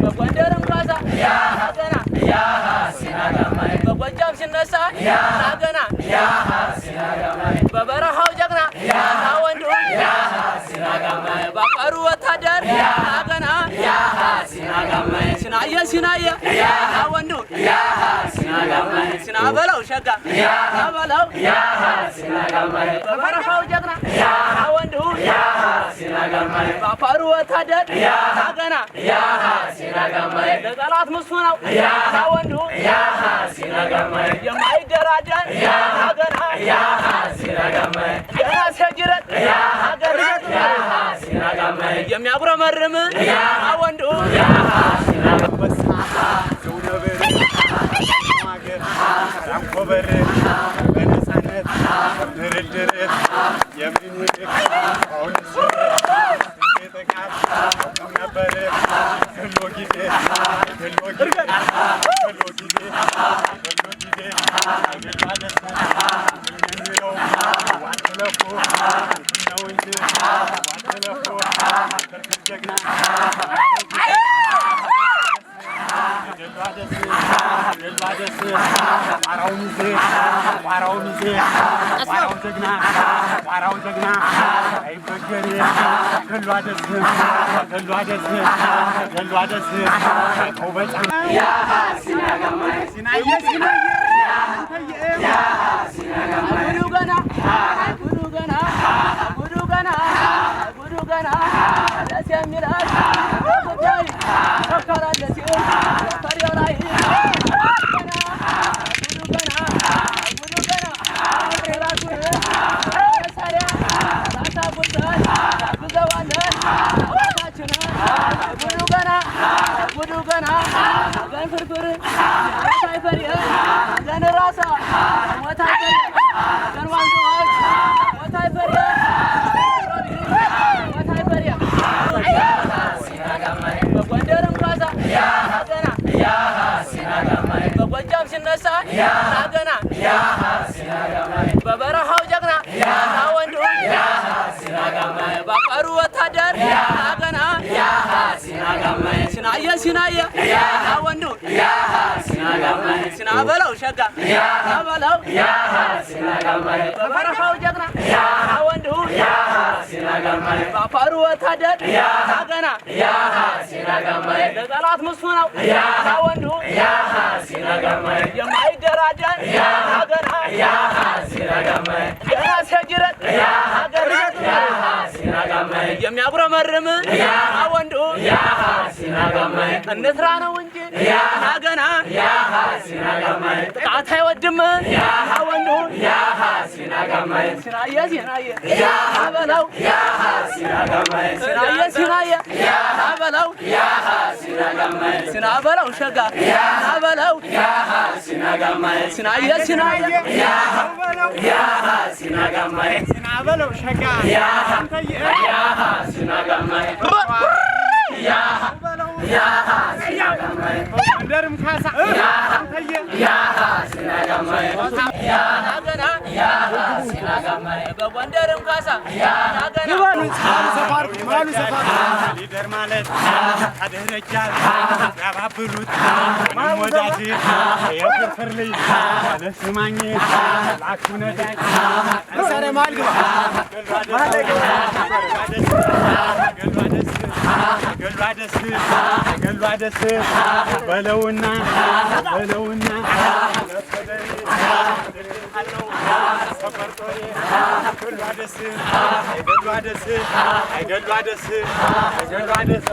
በጎንደርም ኳሳ ገና በጎጃም ሲነሳ ገና በበረሃው ጀግና ወንዱ ባፈሩ ወታደር ገና ሲናየ ወንዱ ሲናበለው ሸጋ በለው በበረሃው ጀግና ወንዱ ባፈሩ ወታደር ገና ለጠላት ምሱ ነው ወንዱ የማይደራደር ገና ገና ሲያጅረት የሚያጉረመርም ወንዱ አንኮበር በነፃነት ድርድር የሚንልክ አሁንስ ጥቃት ነበር ህሎ ጊዜ የሚለው ዋትለፉ ነው እንጂ ዋትለፉ ጀግና ቋራው ጀግና አይበገሬ ገሏ ደስ ተውበጫ ሲናየ ጉዱ ገና ደስ የሚላት ጉዳይ ተከራለች ፈሪው ላይ ጉዱ ገና ገን ፍርፍር ሳይፈሪ ገን ራሳ ሞታፈሪ ገን ዋንቶች ሞታፈሪ በጎንደርም ኳሳ ገና በጎጃም ሲነሳ ገና በበረሃው ጀግና ወንዱ ባፈሩ ወታደር ገና ሲናየ ወንዱ ሲናበለው ሸጋ በለው በበረሃው ጀግና ወንዱ ባፈሩ ወታደር ገና ለጠላት ምሱ ነው ወንዱ የማይደራደር ገና ገና ሲያጅረት የሚያጉረመርም ወንዱ እንስራ ነው እንጂ ገና ጥቃት አይወድም ወንዱ ሲናየ በለው በለው ሲናበለው ሸጋ በለው ሲናየ ሲናበለው ሸጋ ጎንደርም ካሳ በጎንደርም ካሳ ሊደር ማለት አደረጃል ያባብሉት ወዳጅ የፍርፍር ልጅ ለስማኝ ላኩ ነዳጅ ሰረ ማልግባ ገሏ ደስ በለውና ገሏ ደስ